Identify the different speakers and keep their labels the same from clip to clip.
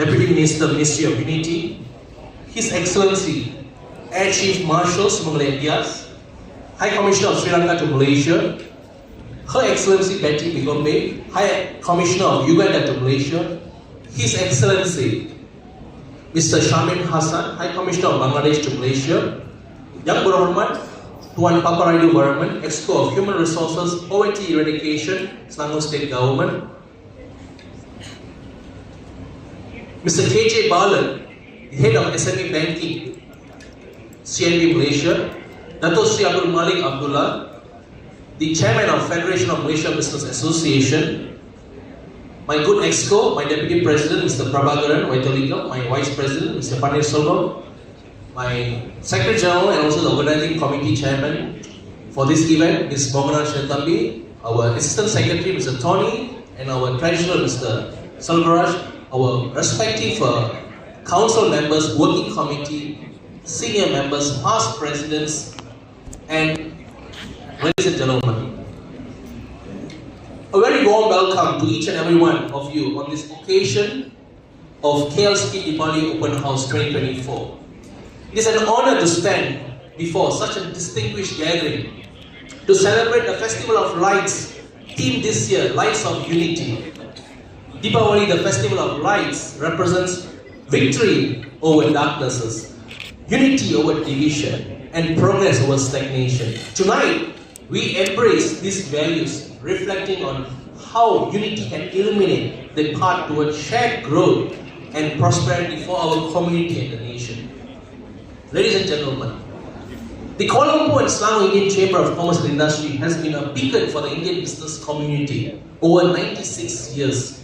Speaker 1: Deputy Minister, Ministry of Unity, His Excellency Air Chief Marshal Sumangalaya Dias, High Commissioner of Sri Lanka to Malaysia, Her Excellency Betty Bigombe, High Commissioner of Uganda to Malaysia, His Excellency Mr. Shamin Hassan, High Commissioner of Bangladesh to Malaysia, Yang Berhormat Tuan Paparayu Varman, Exco of Human Resources, Poverty Eradication, Selangor State Government, Mr. KJ Balan, Head of SME Banking, CNB Malaysia, Dato Sri Abdul Malik Abdullah, the Chairman of Federation of Malaysia Business Association, my good Exco, my Deputy President Mr. Prabhakaran Waithalikam, my Vice President Mr. Panir Selvam, my Secretary General and also the Organizing Committee Chairman for this event, Ms. Bangunan Shetambi, our Assistant Secretary Mr. Tony, and our Treasurer Mr. Salvaraj, our respective Council members, Working Committee, Senior members, past Presidents, and ladies and gentlemen, a very warm welcome to each and every one of you on this occasion of KLSICCI Deepavali Open House 2024. It is an honor to stand before such a distinguished gathering to celebrate the Festival of Lights, themed this year, Lights of Unity. Deepavali, the Festival of Lights, represents victory over darknesses, unity over division, and progress over stagnation. Tonight, we embrace these values, reflecting on how unity can illuminate the path towards shared growth and prosperity for our community and the nation. Ladies and gentlemen, the Kuala Lumpur and Selangor Indian Chamber of Commerce and Industry has been a beacon for the Indian business community over 96 years.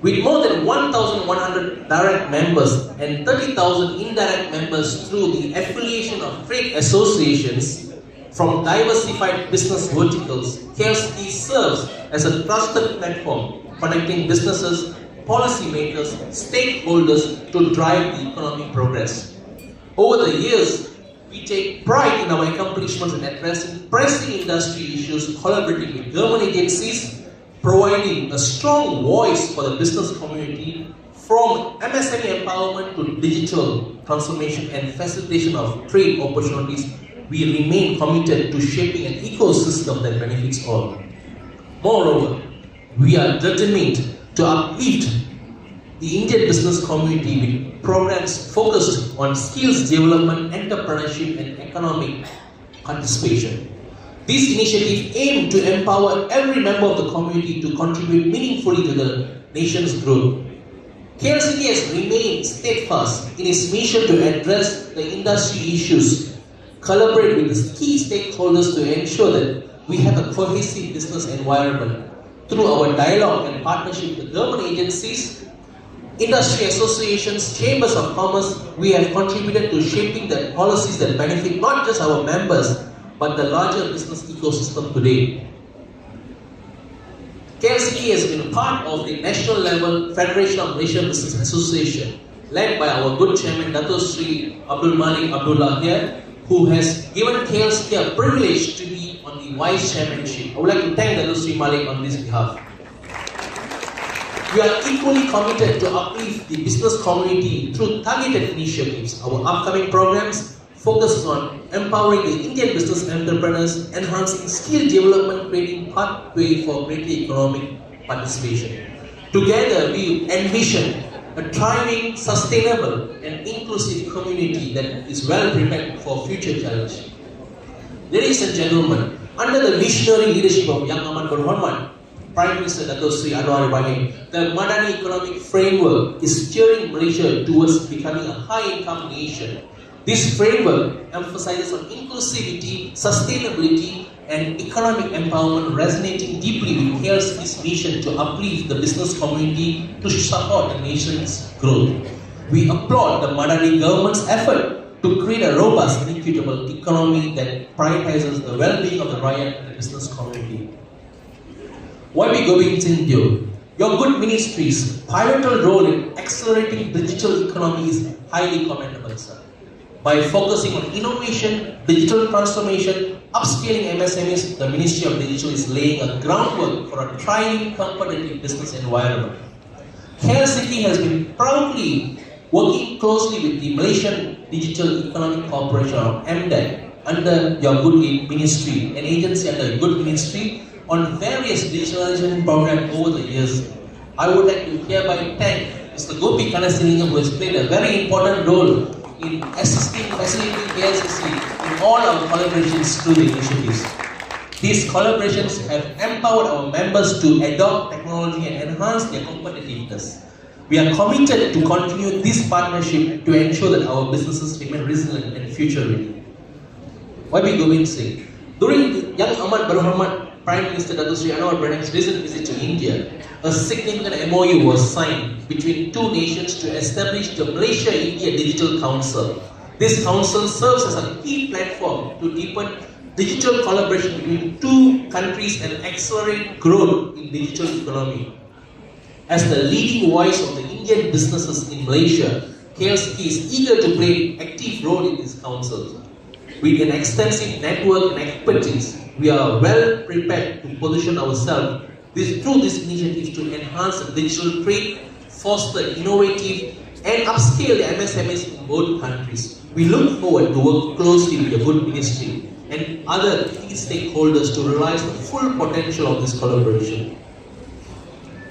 Speaker 1: With more than 1,100 direct members and 30,000 indirect members through the affiliation of trade associations from diversified business verticals, KLSICCI serves as a trusted platform connecting businesses, policymakers, stakeholders to drive the economic progress. Over the years, we take pride in our accomplishments in addressing pressing industry issues, collaborating with government agencies, providing a strong voice for the business community, from MSME empowerment to digital transformation and facilitation of trade opportunities. We remain committed to shaping an ecosystem that benefits all. Moreover, we are determined to uplift the Indian business community with programs focused on skills development, entrepreneurship, and economic participation. These initiatives aim to empower every member of the community to contribute meaningfully to the nation's growth. KLSICCI has remained steadfast in its mission to address the industry issues, collaborate with the key stakeholders to ensure that we have a cohesive business environment. Through our dialogue and partnership with government agencies, industry associations, chambers of commerce, we have contributed to shaping the policies that benefit not just our members, but the larger business ecosystem today. KLSICCI has been part of the national level Federation of Malaysian Business Association, led by our good chairman, Dato Sri Abdul Malik Abdullah here, who has given KLSICCI a privilege to be on the vice chairmanship. I would like to thank Dato Sri Malik on this behalf. We are equally committed to uplift the business community through targeted initiatives. Our upcoming programs focus on empowering the Indian business entrepreneurs, enhancing skill development, creating pathway for greater economic participation. Together, we envision a thriving, sustainable, and inclusive community that is well prepared for future challenges. Ladies and gentlemen, under the visionary leadership of Yang Amat Berhormat, Prime Minister Dato Sri Anwar Ibrahim, the Madani Economic Framework is steering Malaysia towards becoming a high-income nation. This framework emphasizes on inclusivity, sustainability, and economic empowerment, resonating deeply with KLSICCI's mission to uplift the business community to support the nation's growth. We applaud the Madani government's effort to create a robust and equitable economy that prioritizes the well-being of the rakyat and the business community. YB Gobind Singh Dio, your good ministry's pivotal role in accelerating digital economy is highly commendable, sir. By focusing on innovation, digital transformation, upscaling MSMEs, the Ministry of Digital is laying a groundwork for a thriving, competitive business environment. KLSICCI has been proudly working closely with the Malaysian Digital Economic Corporation, or MDEC, under your good ministry, an agency under your good ministry, on various digitalization programs over the years. I would like to hereby thank Mr. Gopi Kanasilingam, who has played a very important role in facilitating KLSICCI in all our collaborations through the initiatives. These collaborations have empowered our members to adopt technology and enhance their competitiveness. We are committed to continue this partnership to ensure that our businesses remain resilient and future-ready. YB Govind Singh. During Young Ahmad Berhormat Prime Minister Datuk Sri Anwar Ibrahim's recent visit to India, a significant MOU was signed between two nations to establish the Malaysia-India Digital Council. This council serves as a key platform to deepen digital collaboration between two countries and accelerate growth in digital economy. As the leading voice of the Indian businesses in Malaysia, KLSICCI is eager to play an active role in this council. With an extensive network and expertise, we are well prepared to position ourselves through these initiatives to enhance the digital trade, foster innovative and upscale the MSMEs in both countries. We look forward to work closely with the good ministry and other key stakeholders to realize the full potential of this collaboration.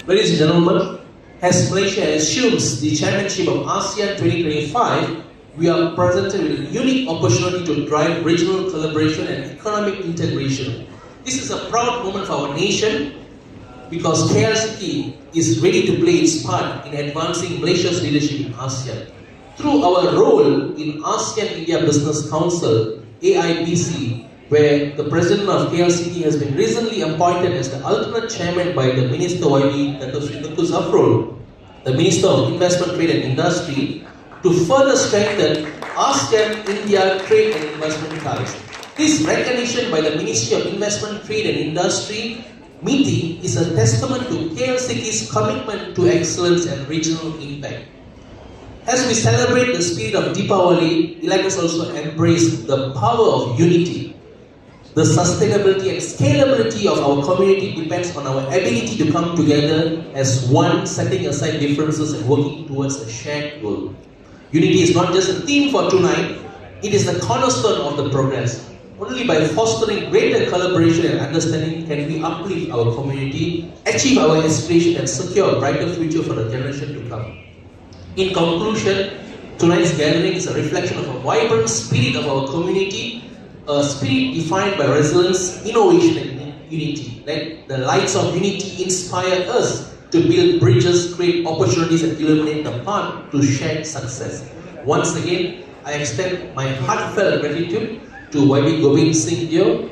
Speaker 1: Ladies and gentlemen, as Malaysia assumes the chairmanship of ASEAN 2025, we are presented with a unique opportunity to drive regional collaboration and economic integration. This is a proud moment for our nation because KLSICCI is ready to play its part in advancing Malaysia's leadership in ASEAN. Through our role in ASEAN India Business Council, AIBC, where the president of KLSICCI has been recently appointed as the alternate chairman by the Minister YB Datuk Sri Zafrul, the Minister of Investment, Trade and Industry, to further strengthen ASEAN-India trade and investment ties. This recognition by the Ministry of Investment, Trade and Industry meeting is a testament to KLSICCI's commitment to excellence and regional impact. As we celebrate the spirit of Deepavali, let us also embrace the power of unity. The sustainability and scalability of our community depends on our ability to come together as one, setting aside differences and working towards a shared goal. Unity is not just a theme for tonight, it is the cornerstone of the progress. Only by fostering greater collaboration and understanding can we uplift our community, achieve our aspiration and secure a brighter future for the generation to come. In conclusion, tonight's gathering is a reflection of a vibrant spirit of our community, a spirit defined by resilience, innovation and unity. Let the lights of unity inspire us to build bridges, create opportunities and illuminate the path to shared success. Once again, I extend my heartfelt gratitude to YB Govind Singh Dio,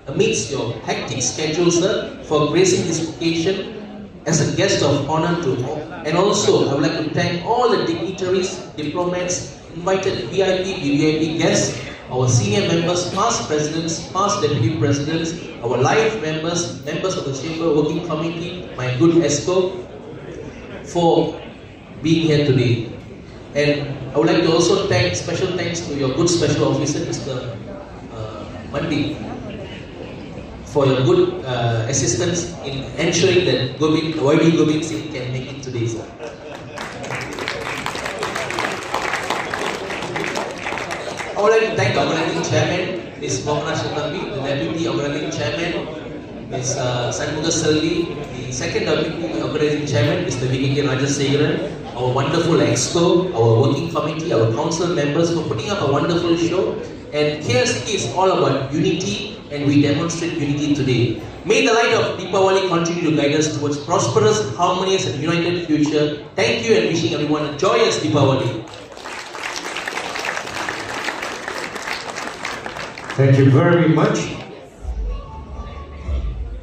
Speaker 1: amidst your hectic schedule, sir, for gracing this occasion as a guest of honor to all. And also, I would like to thank all the dignitaries, diplomats, invited VIP, VVIP guests, our senior members, past presidents, past deputy presidents, our live members, members of the Chamber Working Committee, my good ESCO, for being here today. And I would like to also thank, special thanks to your good special officer, Mr. Mandi, for your good assistance in ensuring that YB Govind Singh can make it today, sir. I would like to thank the organizing chairman, Ms. Mohana Shatabi, the deputy organizing chairman, Ms. Sanmuga Selvi, the second deputy organizing chairman, Mr. VKK Rajasegaran, our wonderful EXCO, our working committee, our council members for putting up a wonderful show. And KLSICCI is all about unity, and we demonstrate unity today. May the light of Deepavali continue to guide us towards prosperous, harmonious and united future. Thank you and wishing everyone a joyous Deepavali.
Speaker 2: Thank you very much.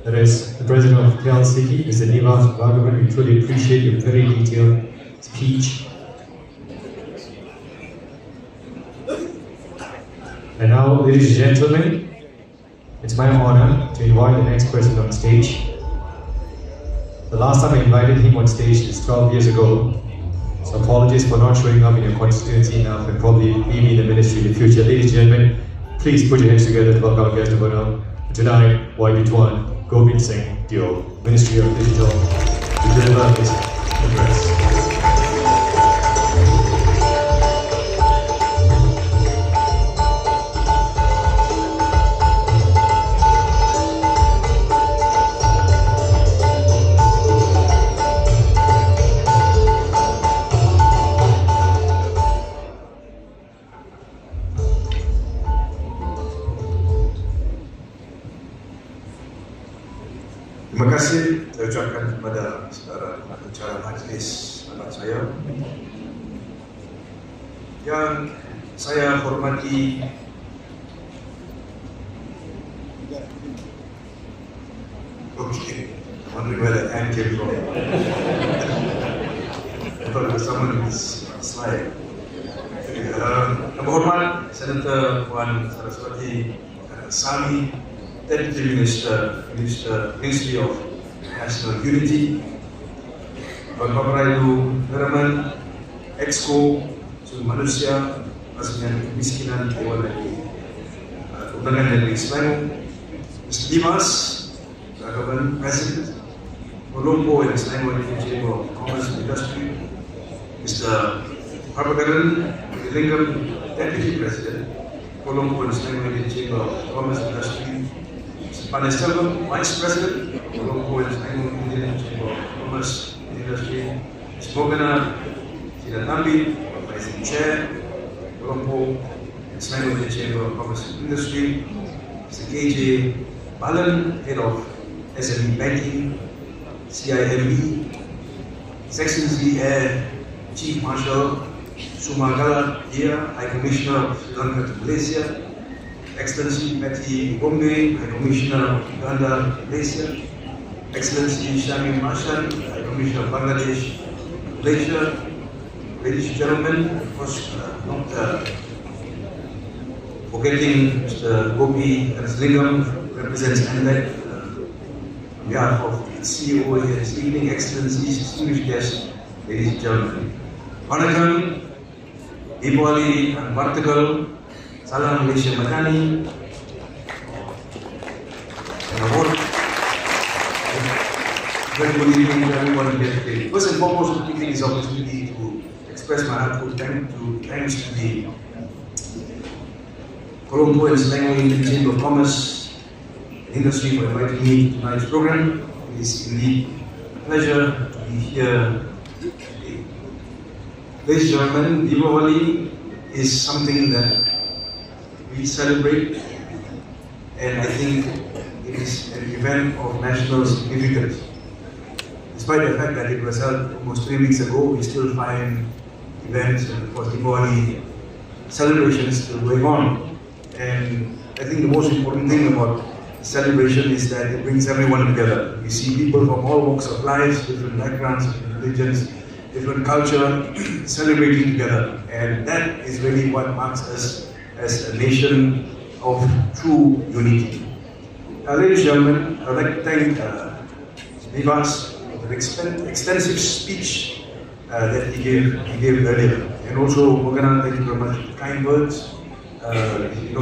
Speaker 2: That is the President of KLSICCI, Mr. Entamizh Bangunan. We truly appreciate your very detailed speech. And now, ladies and gentlemen, it's my honor to invite the next person on stage. The last time I invited him on stage is 12 years ago. So apologies for not showing up in your constituency now and probably maybe in the ministry in the future. Ladies and gentlemen, please put your hands together to welcome our guest of honor. Tonight, YB Tuan Govind Singh Dio, Ministry of Digital, to deliver his address.
Speaker 3: Yang saya hormati okay, I wonder where that hand came from. I thought it was someone in this slide. Yang berhormat Senator Puan Saraswati Sami, Deputy Minister, Ministry of National Unity, Bapak Ibu Heraman, Exco, Sumber Manusia, Pasangan Kemiskinan, Dewan Undangan dan Selangor, Mr. Dimas, Government President, Kuala Lumpur and Selangor Chamber of Commerce and Industry, Mr. Prabhakaran Lingam, Deputy President, Kuala Lumpur and Selangor Chamber of Commerce and Industry, Mr. Paneselvam, Vice President, Kuala Lumpur and Selangor Chamber of Commerce and Industry, Mr. Mogana Sidatambi, Vice Chair, Kuala Lumpur and Selangor Chamber of Commerce and Industry, Mr. KJ Balan, Head of SME Banking, CIMB, His Excellency Air Chief Marshal Sumagala here, High Commissioner of Sri Lanka to Malaysia, Excellency Betty Bombe, High Commissioner of Uganda to Malaysia, Excellency Shamim Marshan, High Commissioner of Bangladesh to Malaysia, ladies and gentlemen, of course, not forgetting Mr. Gopi Lingam, represents ANLEC, on behalf of its CEO here this evening, Excellencies, distinguished guests, ladies and gentlemen. Vanakkam, Deepavali and Vartagal, Salam Malaysia Madani, and a whole very good evening to everyone here today. First and foremost, let me take this opportunity to express my heartfelt thanks to the Kuala Lumpur and Selangor Chamber of Commerce and Industry for inviting me to tonight's program. It is indeed a pleasure to be here today. Ladies and gentlemen, Deepavali is something that we celebrate, and I think it is an event of national significance. Despite the fact that it was held almost 3 weeks ago, we still find events and, of course, Deepavali celebrations still going on. And I think the most important thing about the celebration is that it brings everyone together. We see people from all walks of life, different backgrounds, different religions, different culture, celebrating together. And that is really what marks us as a nation of true unity. Ladies and gentlemen, I would like to thank Vivas for the extensive speech that he gave earlier. And also, Morgana, thank you very much for the kind words.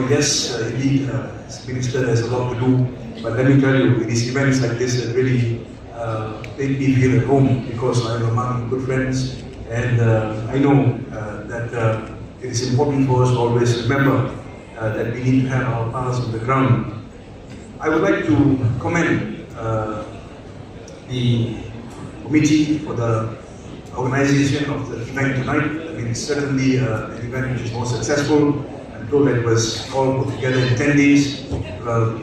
Speaker 3: Yes, indeed, as Minister, there's a lot to do, but let me tell you, in these events like this, it really made me feel at home because I'm among good friends, and I know that it is important for us to always remember that we need to have our pulse on the ground. I would like to commend the committee for the organization of the event tonight. I mean, it's certainly an event which is more successful. I'm told that it was all put together in 10 days. Well,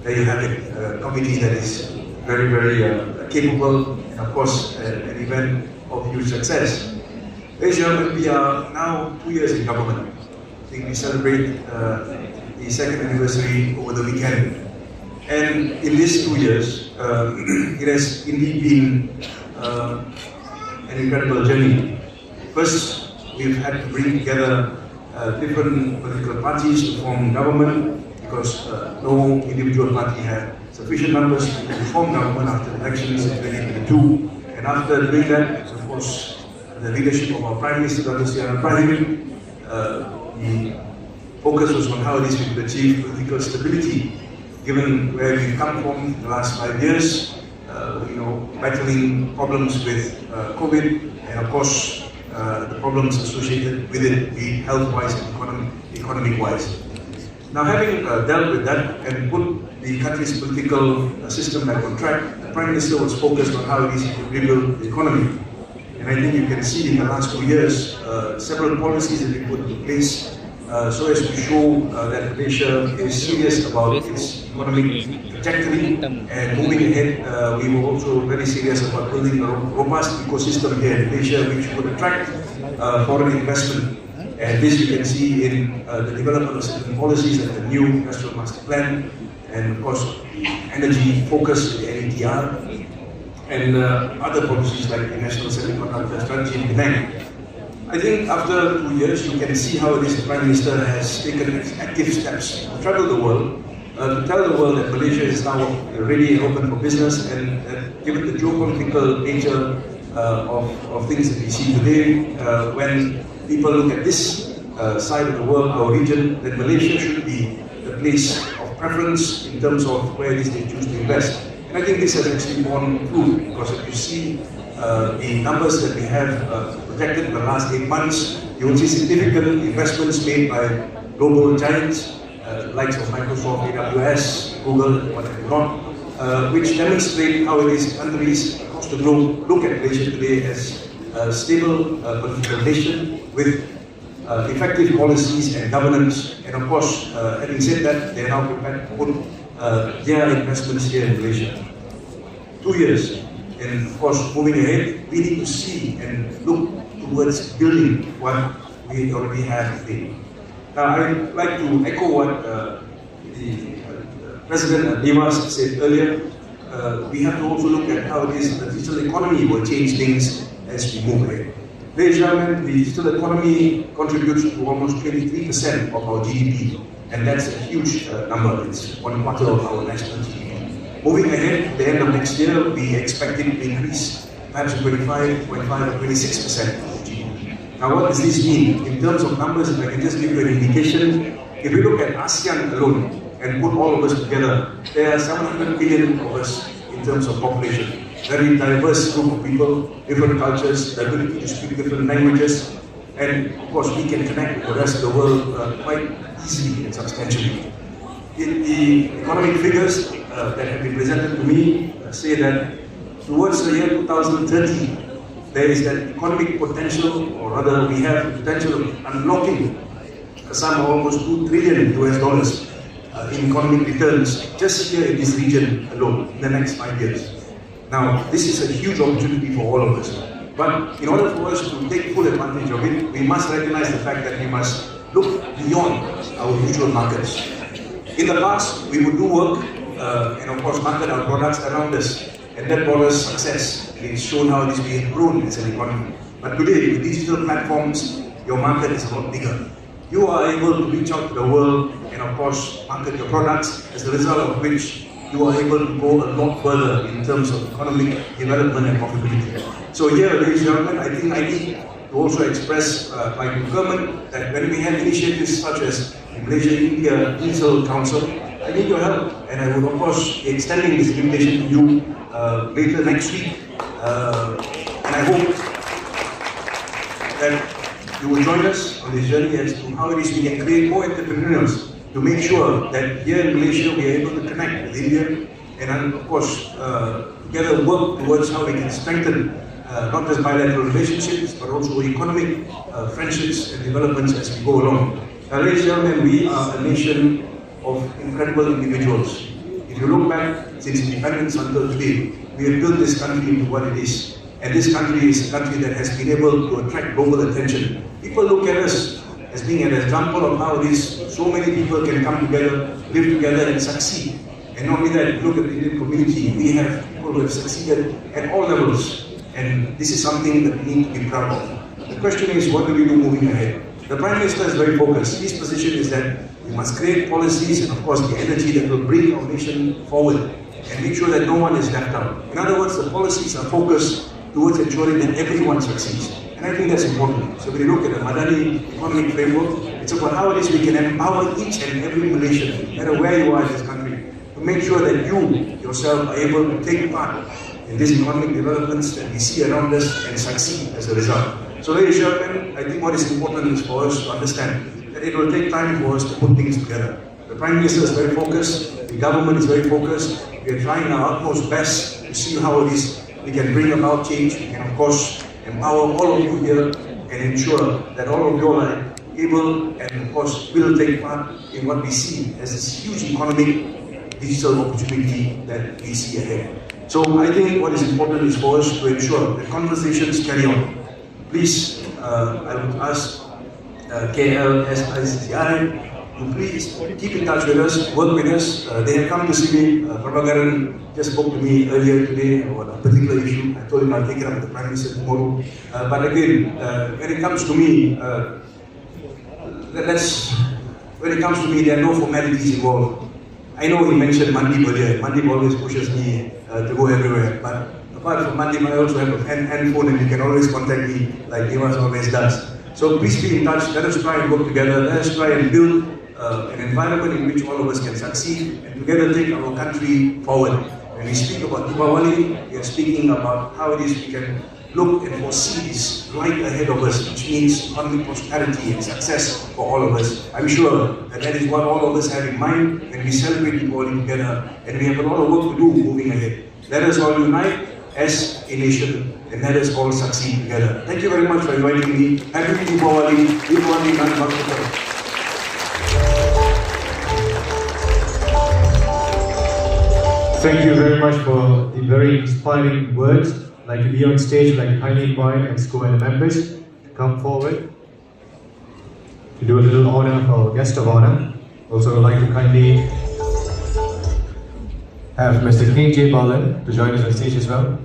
Speaker 3: there you have it, a committee that is very, very capable, and of course, an event of huge success. Ladies and gentlemen, we are now 2 years in government. I think we celebrate the second anniversary over the weekend. And in these 2 years, it has indeed been an incredible journey. First, we've had to bring together different political parties to form government because no individual party had sufficient numbers to form government after the elections in 2022. And after doing that, of course, the leadership of our Prime Minister, Dr. Siana Prahim, the focus was on how it is we could achieve political stability, given where we've come from in the last 5 years, battling problems with COVID, and of course, the problems associated with it, be health-wise and economic-wise. Now, having dealt with that and put the country's political system back on track, the Prime Minister was focused on how it is he could rebuild the economy. And I think you can see in the last 2 years, several policies have been put into place so as to show that Malaysia is serious about its economic trajectory and moving ahead. We were also very serious about building a robust ecosystem here in Malaysia which would attract foreign investment. And this you can see in the development of certain policies like the new Industrial Master Plan, and of course the energy focus, the NETR, and other policies like the National Semiconductor Strategy and Demand. I think after 2 years, you can see how this Prime Minister has taken active steps to travel the world, to tell the world that Malaysia is now ready and open for business, and given the geopolitical nature of things that we see today, when people look at this side of the world, our region, then Malaysia should be the place of preference in terms of where it is they choose to invest. And I think this has actually borne fruit, because if you see the numbers that we have projected in the last 8 months, you will see significant investments made by global giants, likes of Microsoft, AWS, Google, whatever not, which demonstrate how it is countries across the globe look at Malaysia today as a stable political nation with effective policies and governance. And of course, having said that, they are now prepared to put their investments here in Malaysia. 2 years. And of course, moving ahead, we need to see and look towards building what we already have today. Now, I'd like to echo what the President Entamizh said earlier. We have to also look at how it is the digital economy will change things as we move ahead. Ladies and gentlemen, the digital economy contributes to almost 23% of our GDP, and that's a huge number. It's 1/4 of our national GDP. Moving ahead, at the end of next year, we expect it to increase perhaps to 25.5 or 26% of GDP. Now, what does this mean? In terms of numbers, if I can just give you an indication, if we look at ASEAN alone and put all of us together, there are 700 million of us in terms of population. Very diverse group of people, different cultures, the ability to speak different languages, and of course we can connect with the rest of the world quite easily and substantially. In the economic figures that have been presented to me say that towards the year 2030, there is that economic potential, or rather we have the potential of unlocking a sum of almost $2 trillion in economic returns just here in this region alone in the next 5 years. Now, this is a huge opportunity for all of us. But in order for us to take full advantage of it, we must recognize the fact that we must look beyond our usual markets. In the past, we would do work and of course market our products around us, and that brought us success. It's shown how it is being grown as an economy. But today, with digital platforms, your market is a lot bigger. You are able to reach out to the world and of course market your products, as a result of which you are able to go a lot further in terms of economic development and profitability. So here, ladies and gentlemen, I think I need to also express my concurrence that when we have initiatives such as the Malaysia-India Digital Council, I need your help, and I would of course be extending this invitation to you later next week. And I hope that you will join us on this journey as to how it is we can create more entrepreneurs to make sure that here in Malaysia we are able to connect with India, and of course together work towards how we can strengthen not just bilateral relationships but also economic friendships and developments as we go along. Now, ladies and gentlemen, we are a nation of incredible individuals. If you look back since independence until today, we have built this country into what it is. And this country is a country that has been able to attract global attention. People look at us as being an example of how it is so many people can come together, live together and succeed. And not only that, if you look at the Indian community, we have people who have succeeded at all levels. And this is something that we need to be proud of. The question is, what do we do moving ahead? The Prime Minister is very focused. His position is that we must create policies and of course the energy that will bring our nation forward and make sure that no one is left out. In other words, the policies are focused towards ensuring that everyone succeeds. And I think that's important. So when you look at the Madani economic framework, it's about how it is we can empower each and every Malaysian, no matter where you are in this country, to make sure that you yourself are able to take part in these economic developments that we see around us and succeed as a result. So ladies and gentlemen, I think what is important is for us to understand that it will take time for us to put things together. The Prime Minister is very focused, the government is very focused, we are trying our utmost best to see how it is we can bring about change and of course empower all of you here and ensure that all of you are able and of course will take part in what we see as this huge economic digital opportunity that we see ahead. So I think what is important is for us to ensure that conversations carry on. Please, I would ask KLSICCI to please keep in touch with us, work with us. They have come to see me. Prabhakaran just spoke to me earlier today about a particular issue. I told him I'll take it up with the Prime Minister tomorrow. But again, when it comes to me, there are no formalities involved. I know he mentioned Mandip earlier. Mandip always pushes me to go everywhere. But apart from Mandip, I also have a handphone and you can always contact me like Dimas always does. So please be in touch. Let us try and work together. Let us try and build an environment in which all of us can succeed and together take our country forward. When we speak about Deepavali, we are speaking about how it is we can look and foresee this light ahead of us, which means economic prosperity and success for all of us. I'm sure that is what all of us have in mind when we celebrate Deepavali together, and we have a lot of work to do moving ahead. Let us all unite as a nation and let us all succeed together. Thank you very much for inviting me. Happy Deepavali. Deepavali Manavakata.
Speaker 2: Thank you very much for the very inspiring words. I'd like to be on stage, I'd like to kindly invite EXCO and the members to come forward to do a little honor for our guest of honor. Also, I'd like to kindly have Mr. KJ to join us on stage as well.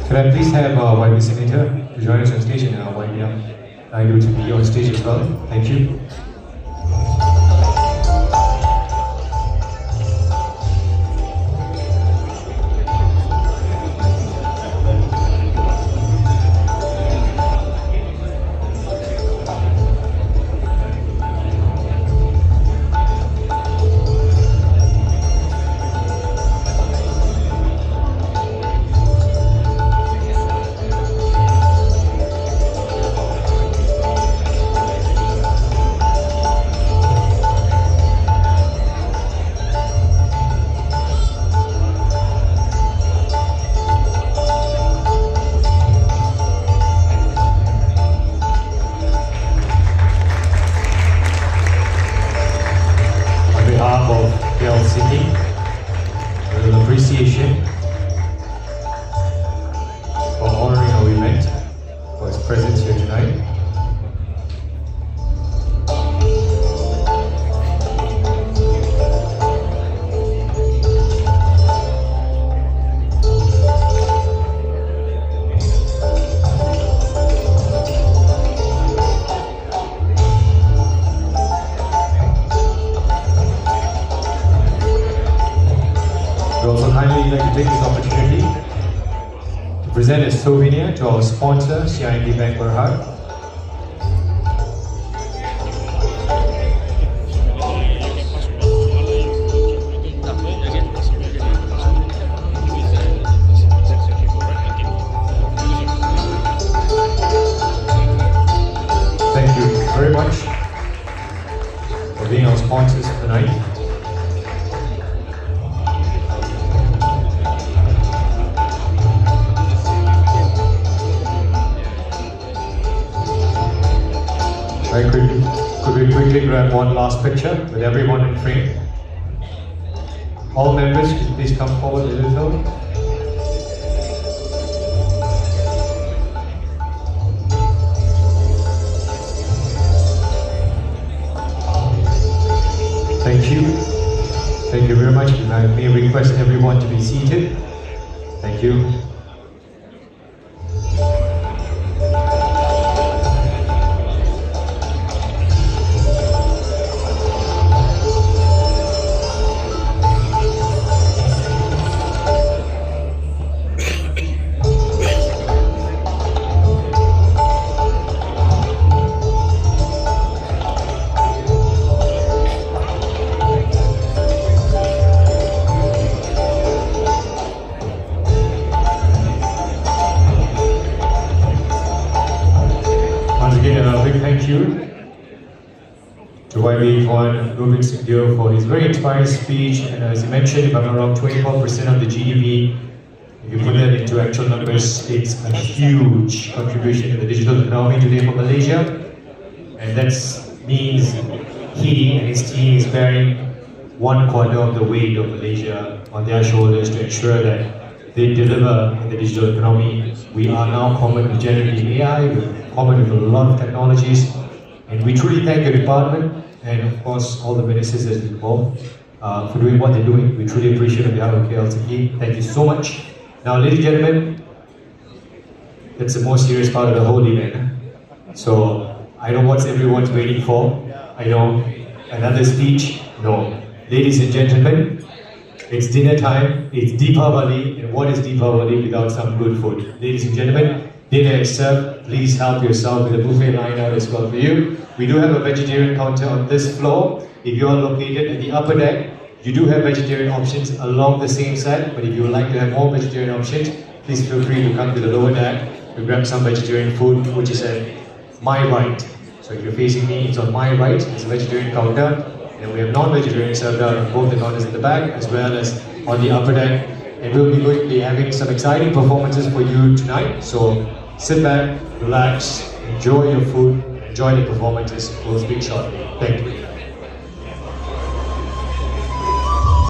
Speaker 2: Can I please have YB Senator to join us on stage and YB Naidu to be on stage as well? Thank you. KLSICCI, a little appreciation for honoring our event, for his presence here tonight. We'd also kindly like to take this opportunity to present a souvenir to our sponsor, CIMB Bank Berhad. Thank you very much for being our sponsors tonight. Could we quickly grab one last picture with everyone in frame? All members, could you please come forward a little? much. I may request everyone to be seated. Thank you. Thank you to YB for his very inspiring speech, and as he mentioned, if I'm not wrong, 24% of the GDP, if you put that into actual numbers, it's a huge contribution to the digital economy today for Malaysia, and that means he and his team is bearing 1/4 of the weight of Malaysia on their shoulders to ensure that they deliver in the digital economy. We are now common with generative AI, we're common with a lot of technologies, and we truly thank the department and of course all the ministers that are involved for doing what they're doing. We truly appreciate it on behalf of KLSICCI. Thank you so much. Now, ladies and gentlemen, that's the most serious part of the whole event. So I know what everyone's waiting for. I know another speech. No. Ladies and gentlemen, it's dinner time, it's Deepavali, and what is Deepavali without some good food? Ladies and gentlemen, dinner is served. Please help yourself with a buffet line out as well for you. We do have a vegetarian counter on this floor. If you are located at the upper deck, you do have vegetarian options along the same side, but if you would like to have more vegetarian options, please feel free to come to the lower deck to grab some vegetarian food, which is at my right. So if you're facing me, it's on my right, it's a vegetarian counter. And we have non-vegetarian served out on both the counters in the back as well as on the upper deck. And we'll be going to be having some exciting performances for you tonight. So sit back, relax, enjoy your food, enjoy the performances. We'll speak shortly. Thank you.